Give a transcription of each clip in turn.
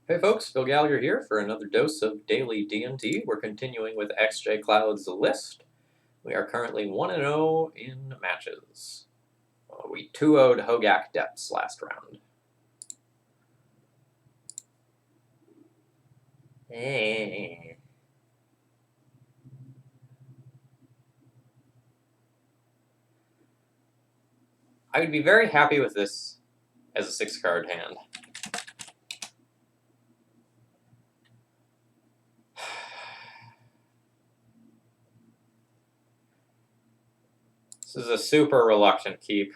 Hey folks, Phil Gallagher here for another dose of daily D&T. We're continuing with XJ Cloud's list. We are currently 1-0 in matches. We 2-0'd Hogak Depths last round. I would be very happy with this as a 6-card hand. This is a super reluctant keep,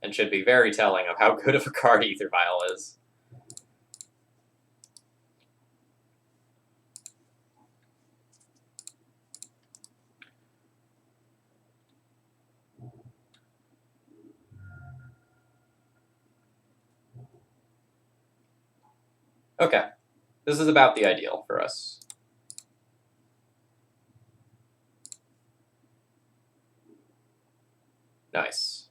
and should be very telling of how good of a card Ether Vial is. Okay, this is about the ideal for us. Nice.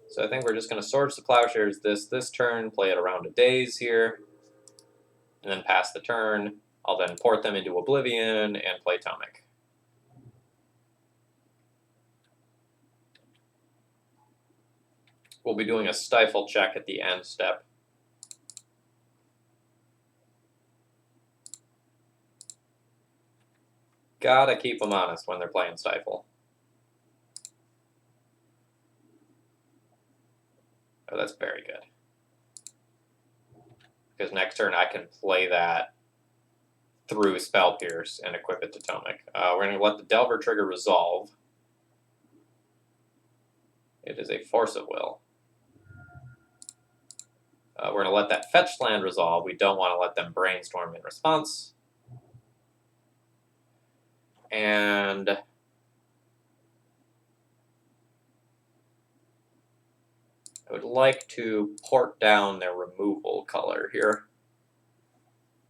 So I think we're just going to Swords to Plowshares this turn, play it around a daze here, and then pass the turn. I'll then port them into Oblivion and play Tomic. We'll be doing a Stifle check at the end step. Gotta keep them honest when they're playing Stifle. Oh, that's very good. Because next turn I can play that through Spell Pierce and equip it to Tomic. We're going to let the Delver trigger resolve. It is a Force of Will. We're going to let that Fetch land resolve. We don't want to let them Brainstorm in response. And I would like to port down their removal color here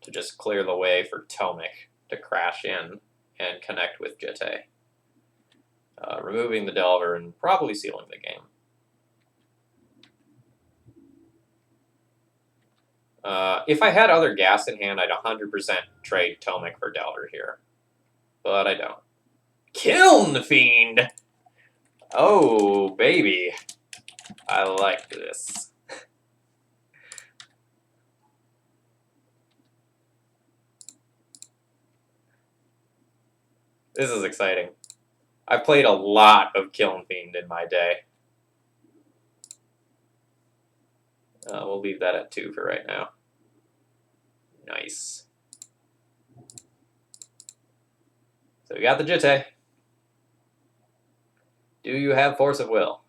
to just clear the way for Tomic to crash in and connect with Jitte. Removing the Delver and probably sealing the game. If I had other gas in hand, I'd 100% trade Tomic for Delver here. But I don't. Kiln Fiend! Oh, baby. I like this. This is exciting. I've played a lot of Kiln Fiend in my day. We'll leave that at 2 for right now. Nice. So we got the Jitte. Do you have Force of Will?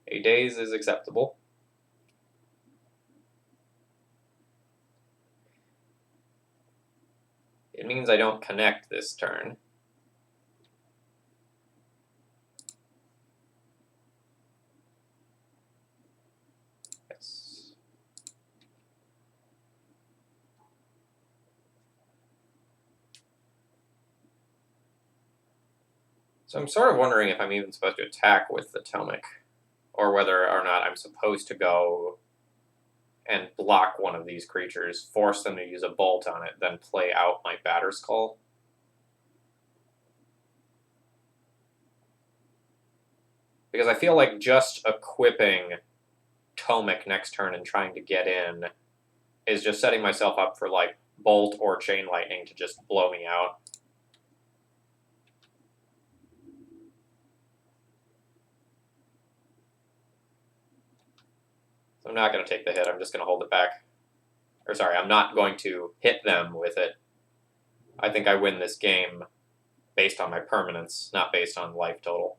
A daze is acceptable. It means I don't connect this turn. Yes. So I'm sort of wondering if I'm even supposed to attack with the Tomic, or whether or not I'm supposed to go and block one of these creatures, force them to use a bolt on it, then play out my Batter's Call. Because I feel like just equipping Tomic next turn and trying to get in is just setting myself up for, like, Bolt or Chain Lightning to just blow me out. So I'm not going to take the hit, I'm just going to hold it back. Or sorry, I'm not going to hit them with it. I think I win this game based on my permanence, not based on life total.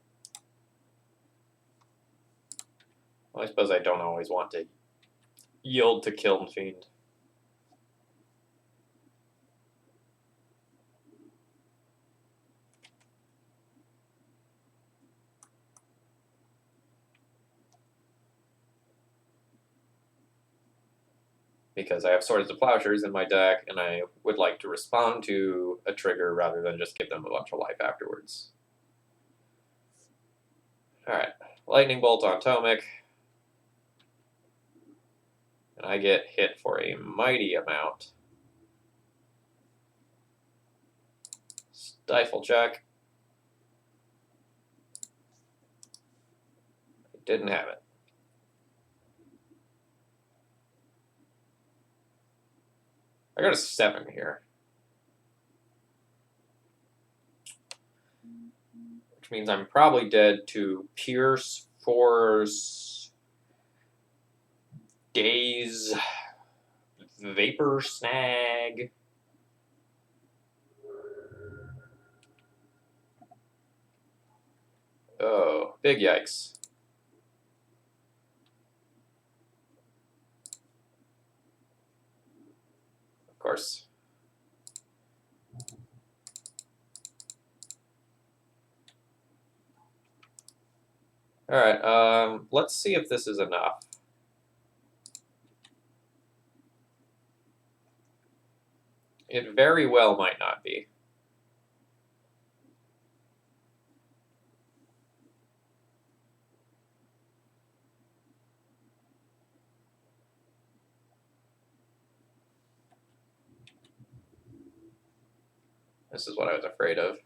Well, I suppose I don't always want to yield to Kiln Fiend. Because I have Swords to Plowshares in my deck, and I would like to respond to a trigger rather than just give them a bunch of life afterwards. Alright, Lightning Bolt on Tomek. And I get hit for a mighty amount. Stifle check. Didn't have it. I got a 7 here. Which means I'm probably dead to Pierce, Force, Daze, Vapor Snag. Oh, big yikes. Of course. Alright, let's see if this is enough. It very well might not be. This is what I was afraid of.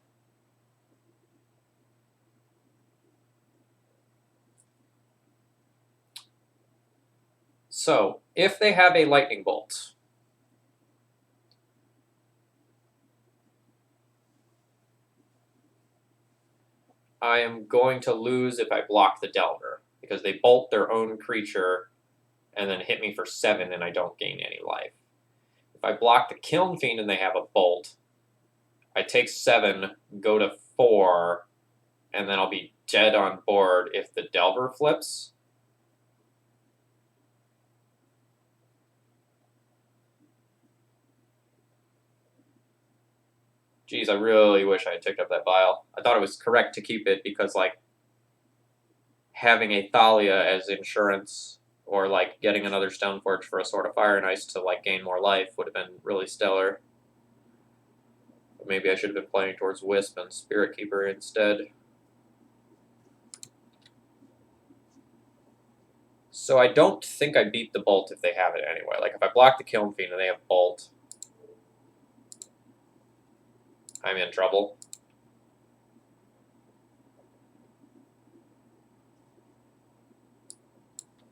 So, if they have a lightning bolt, I am going to lose if I block the Delver, because they bolt their own creature and then hit me for 7 and I don't gain any life. If I block the Kiln Fiend and they have a bolt, I take 7, go to 4, and then I'll be dead on board if the Delver flips. Geez, I really wish I had picked up that vial. I thought it was correct to keep it because, like, having a Thalia as insurance or, like, getting another Stoneforge for a Sword of Fire and Ice to, like, gain more life would have been really stellar. But maybe I should have been playing towards Wisp and Spirit Keeper instead. So I don't think I beat the Bolt if they have it anyway. Like, if I block the Kiln Fiend and they have Bolt, I'm in trouble.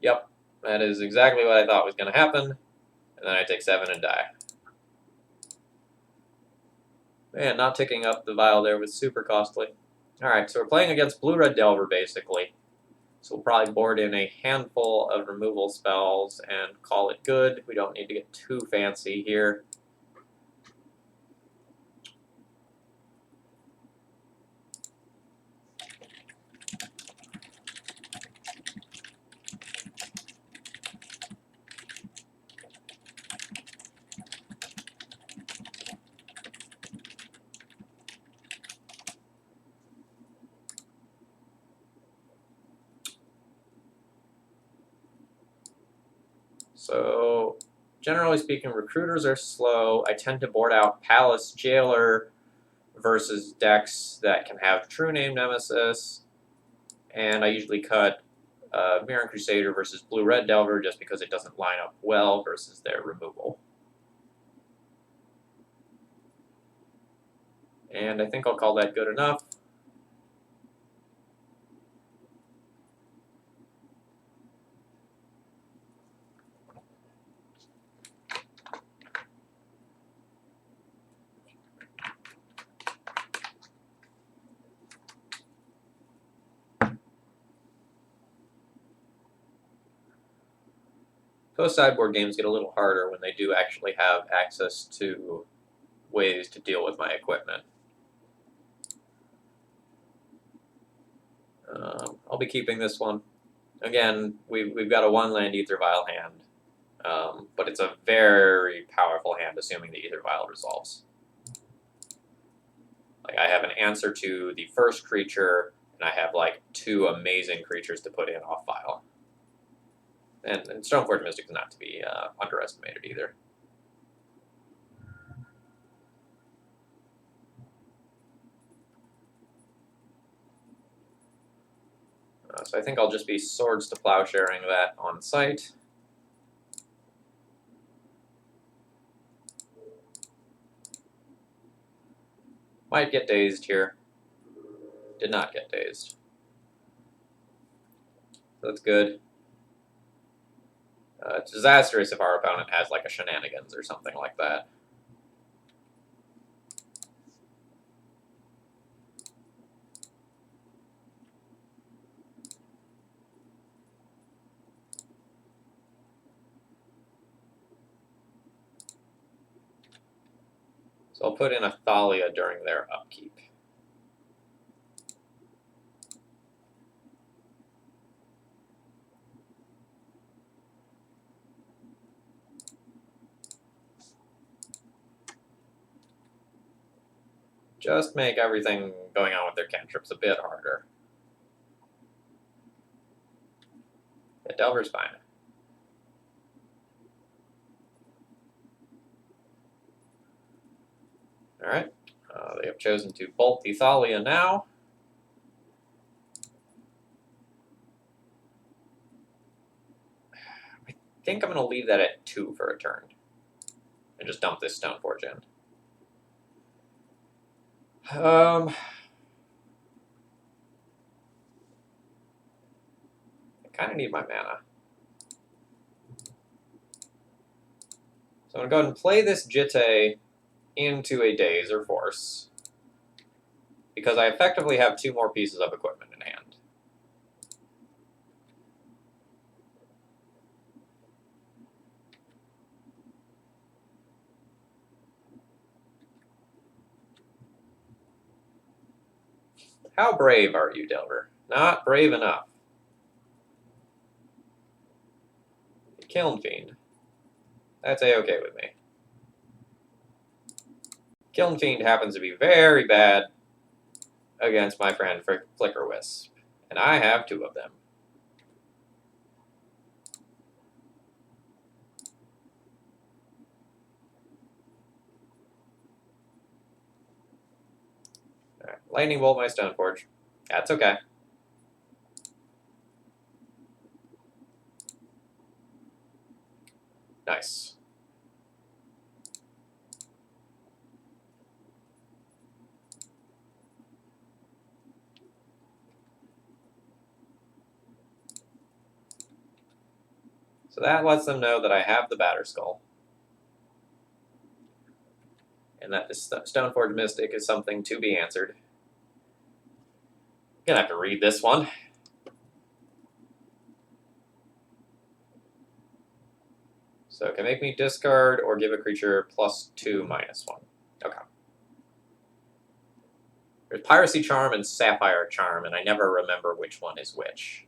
Yep, that is exactly what I thought was going to happen. And then I take 7 and die. Man, not ticking up the vial there was super costly. Alright, so we're playing against Blue-Red Delver, basically. So we'll probably board in a handful of removal spells and call it good. We don't need to get too fancy here. So, generally speaking, recruiters are slow. I tend to board out Palace Jailer versus decks that can have True Name Nemesis. And I usually cut Mirren Crusader versus Blue-Red Delver just because it doesn't line up well versus their removal. And I think I'll call that good enough. Post-sideboard games get a little harder when they do actually have access to ways to deal with my equipment. I'll be keeping this one. Again, we've got a 1-land Ether Vial hand, but it's a very powerful hand, assuming the Ether Vial resolves. Like, I have an answer to the first creature, and I have, like, 2 amazing creatures to put in off file. And Stoneforge Mystic is not to be underestimated either. So I think I'll just be Swords to Plowsharing that on site. Might get dazed here. Did not get dazed. That's good. It's disastrous if our opponent has like a shenanigans or something like that. So I'll put in a Thalia during their upkeep. Just make everything going on with their cantrips a bit harder. Yeah, Delver's fine. Alright. They have chosen to bolt the Thalia now. I think I'm going to leave that at 2 for a turn. And just dump this Stoneforge in. I kind of need my mana. So I'm going to go ahead and play this Jitte into a Daze or Force, because I effectively have 2 more pieces of equipment in hand. How brave are you, Delver? Not brave enough. Kiln Fiend. That's A-okay with me. Kiln Fiend happens to be very bad against my friend Flicker Wisp, and I have 2 of them. Right. Lightning Bolt my Stoneforge. That's okay. Nice. So that lets them know that I have the Batterskull, and that the Stoneforge Mystic is something to be answered. Gonna have to read this one. So it can make me discard or give a creature +2/-1. Okay. There's Piracy Charm and Sapphire Charm, and I never remember which one is which.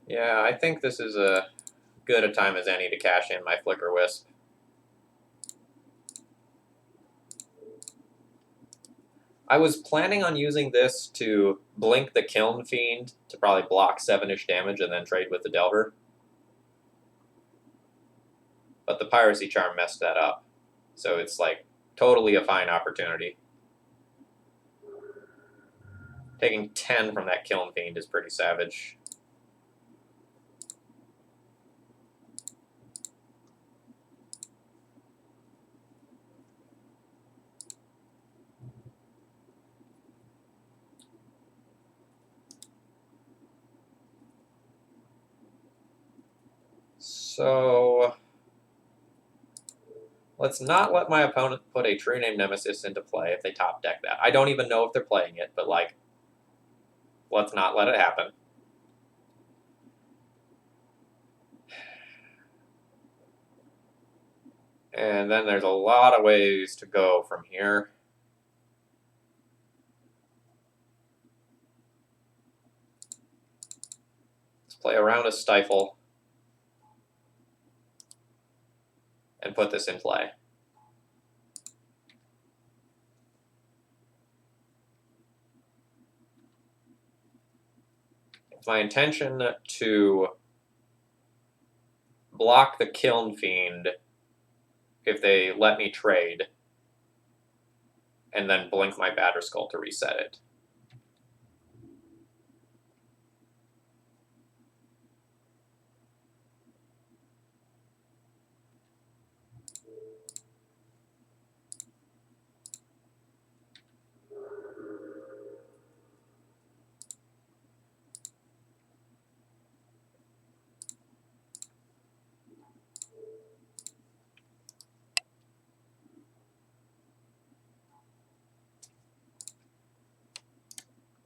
Yeah, I think this is as good a time as any to cash in my Flicker Wisp. I was planning on using this to blink the Kiln Fiend to probably block 7-ish damage and then trade with the Delver. But the Piracy Charm messed that up. So it's like totally a fine opportunity. Taking 10 from that Kiln Fiend is pretty savage. So let's not let my opponent put a True Name Nemesis into play if they top deck that. I don't even know if they're playing it, but like, let's not let it happen. And then there's a lot of ways to go from here. Play around a Stifle and put this in play. It's my intention to block the Kiln Fiend if they let me trade, and then blink my Batterskull to reset it.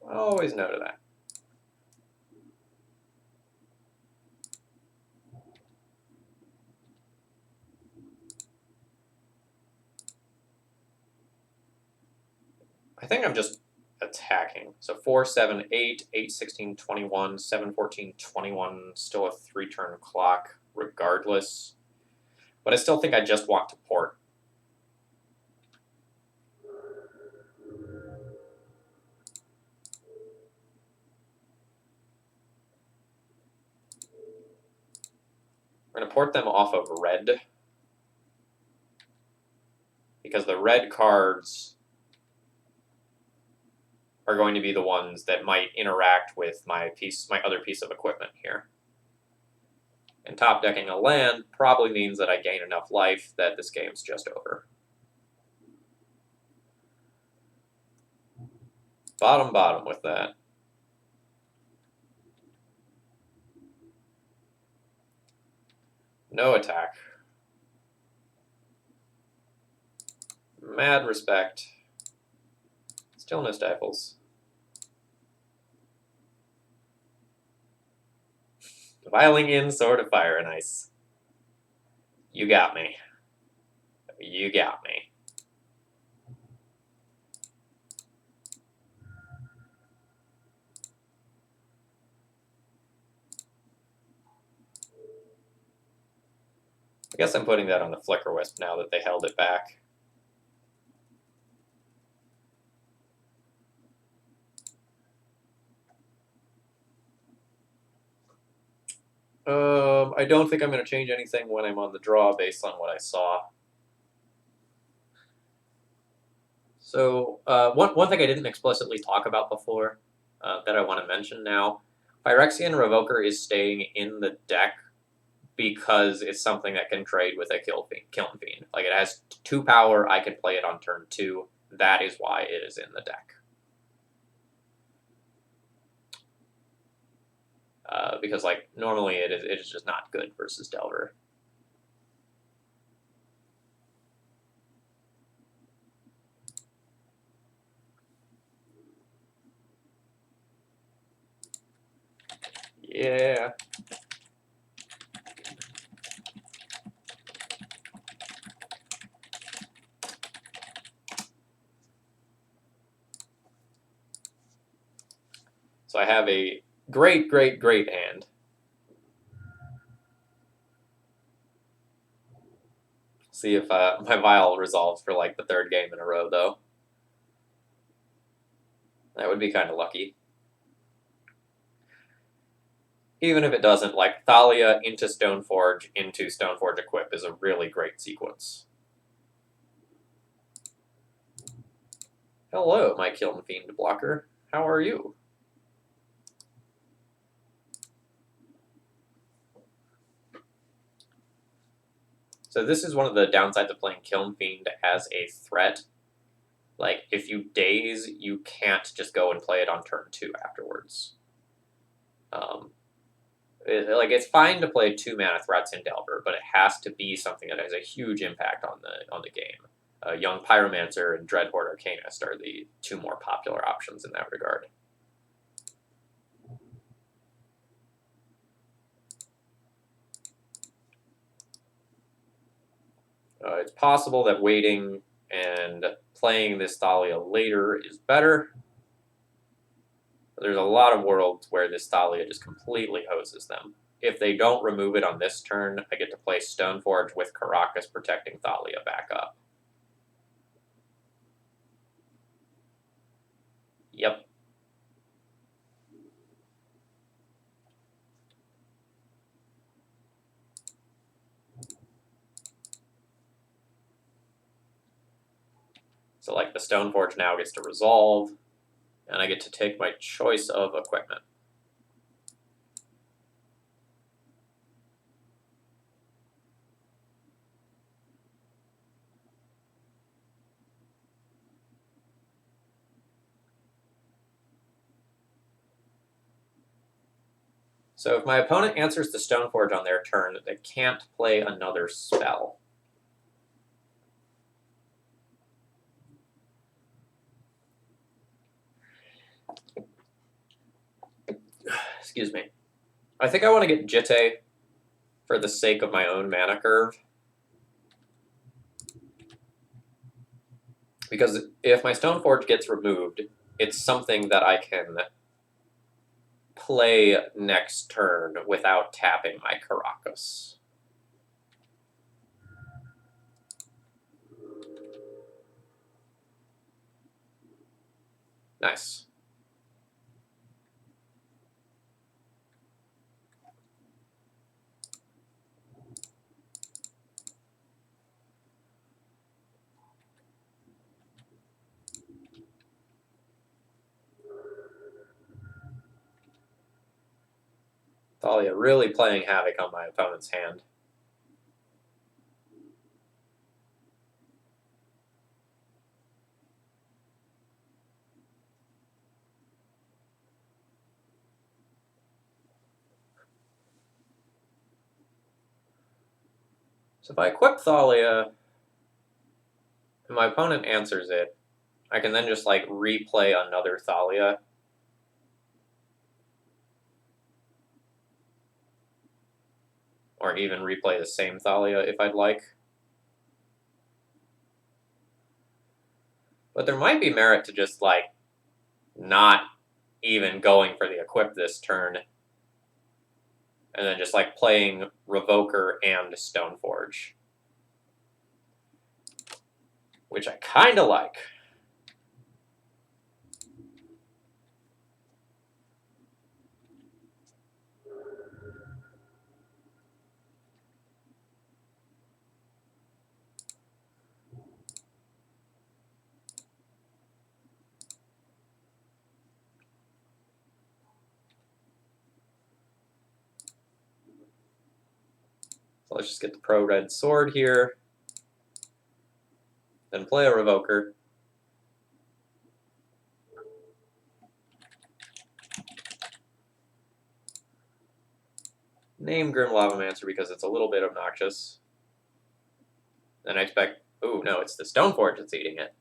Always no to that. I think I'm just attacking. So 4, 7, 8, 8, 16, 21, 7, 14, 21, still a 3-turn clock regardless. But I still think I just want to port. We're going to port them off of red, because the red cards are going to be the ones that might interact with my other piece of equipment here. And top decking a land probably means that I gain enough life that this game's just over. Bottom with that. No attack. Mad respect. Still no stifles. Viling in, Sword of Fire and Ice. You got me. You got me. I guess I'm putting that on the Flicker Wisp now that they held it back. I don't think I'm going to change anything when I'm on the draw based on what I saw. So one thing I didn't explicitly talk about before that I want to mention now, Phyrexian Revoker is staying in the deck because it's something that can trade with a Kiln Fiend. Like, it has 2 power, I can play it on turn 2. That is why it is in the deck. Because, like, normally it is just not good versus Delver. Yeah. So I have a great hand. See if my Vial resolves for, like, the 3rd game in a row, though. That would be kind of lucky. Even if it doesn't, like, Thalia into Stoneforge into Stoneforge Equip is a really great sequence. Hello, my Kiln Fiend blocker. How are you? So this is one of the downsides of playing Kiln Fiend as a threat. Like, if you daze, you can't just go and play it on turn 2 afterwards. It's fine to play 2-mana threats in Delver, but it has to be something that has a huge impact on the game. Young Pyromancer and Dreadhorde Arcanist are the 2 more popular options in that regard. It's possible that waiting and playing this Thalia later is better. There's a lot of worlds where this Thalia just completely hoses them. If they don't remove it on this turn, I get to play Stoneforge with Caracas protecting Thalia back up. Yep. So like the Stoneforge now gets to resolve, and I get to take my choice of equipment. So if my opponent answers the Stoneforge on their turn, they can't play another spell. Excuse me. I think I want to get Jitte for the sake of my own mana curve. Because if my Stoneforge gets removed, it's something that I can play next turn without tapping my Caracas. Nice. Thalia really playing havoc on my opponent's hand. So if I equip Thalia, and my opponent answers it, I can then just like replay another Thalia. Or even replay the same Thalia if I'd like. But there might be merit to just like not even going for the equip this turn. And then just like playing Revoker and Stoneforge. Which I kind of like. So let's just get the pro-red sword here. Then play a Revoker. Name Grim Lavamancer because it's a little bit obnoxious. Then I expect... Ooh, no, it's the Stoneforge that's eating it.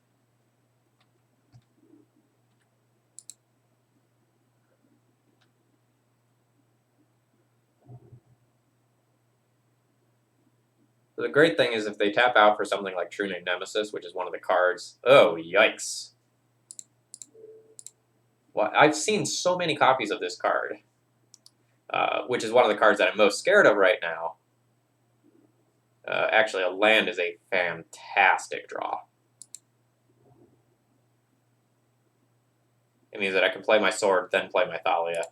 The great thing is if they tap out for something like True Name Nemesis, which is one of the cards... Oh, yikes. Well, I've seen so many copies of this card, which is one of the cards that I'm most scared of right now. Actually, a land is a fantastic draw. It means that I can play my sword, then play my Thalia,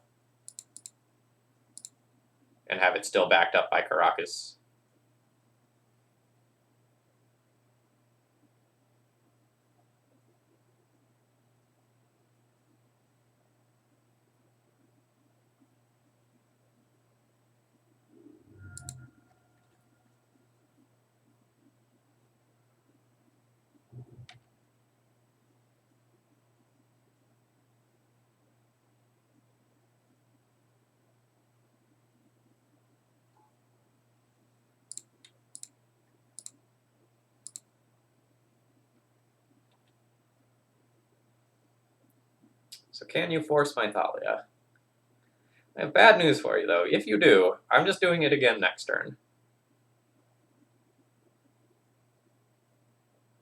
and have it still backed up by Caracas. So can you force my Thalia? I have bad news for you, though. If you do, I'm just doing it again next turn.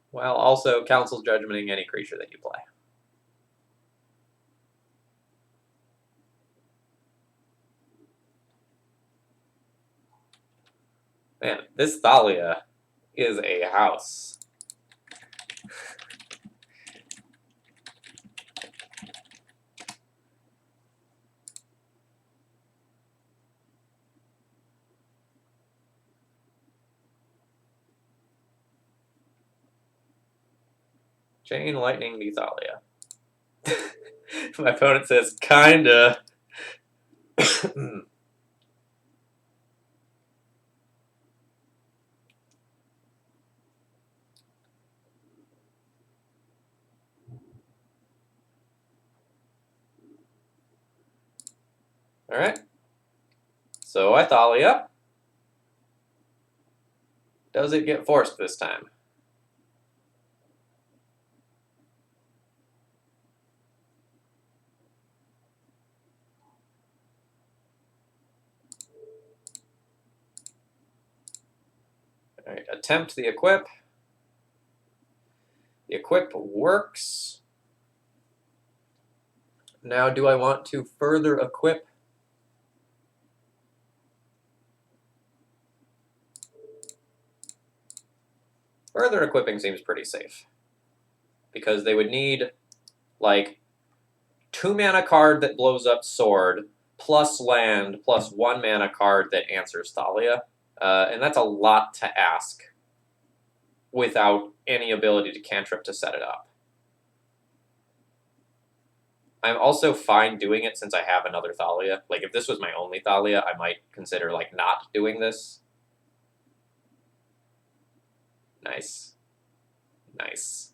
While also Council's Judgmenting any creature that you play. Man, this Thalia is a house. Chain Lightning Lethalia. My opponent says, kinda. Alright. So I Thalia. Does it get forced this time? Alright, attempt the equip. The equip works. Now, do I want to further equip? Further equipping seems pretty safe. Because they would need, like, 2 mana card that blows up sword, plus land, plus 1 mana card that answers Thalia. And that's a lot to ask without any ability to cantrip to set it up. I'm also fine doing it since I have another Thalia. Like, if this was my only Thalia, I might consider, like, not doing this. Nice. Nice.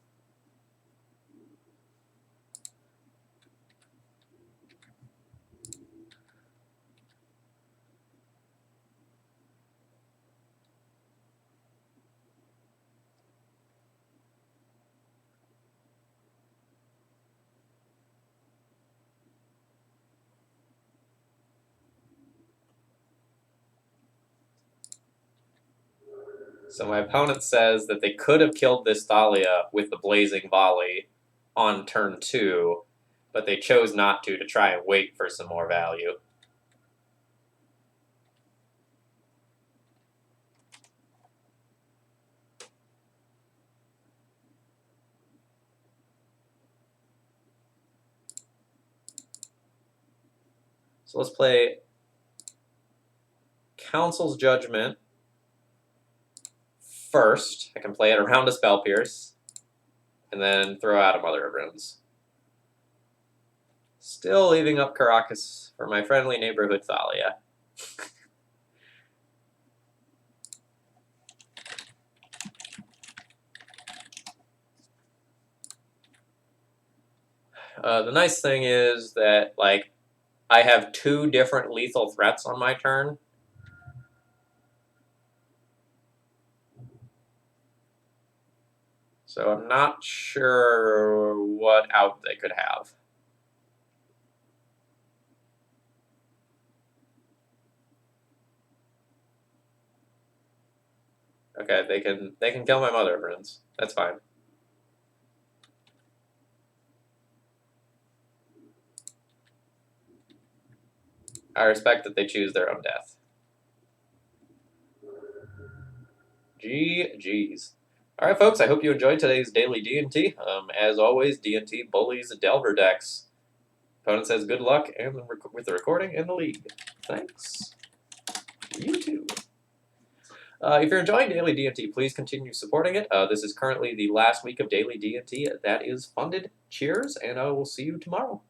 So my opponent says that they could have killed this Thalia with the Blazing Volley on turn 2, but they chose not to try and wait for some more value. So let's play Council's Judgment first. I can play it around a Spell Pierce, and then throw out a Mother of Runes. Still leaving up Caracas for my friendly neighborhood Thalia. The nice thing is that, like, I have 2 different lethal threats on my turn. So I'm not sure what out they could have. Okay, they can kill my Mother of Runes. That's fine. I respect that they choose their own death. GG's. All right, folks. I hope you enjoyed today's daily D&T. As always, D&T bullies Delver decks. Opponent says good luck and with the recording and the league. Thanks. You too. If you're enjoying Daily D&T, please continue supporting it. This is currently the last week of Daily D&T that is funded. Cheers, and I will see you tomorrow.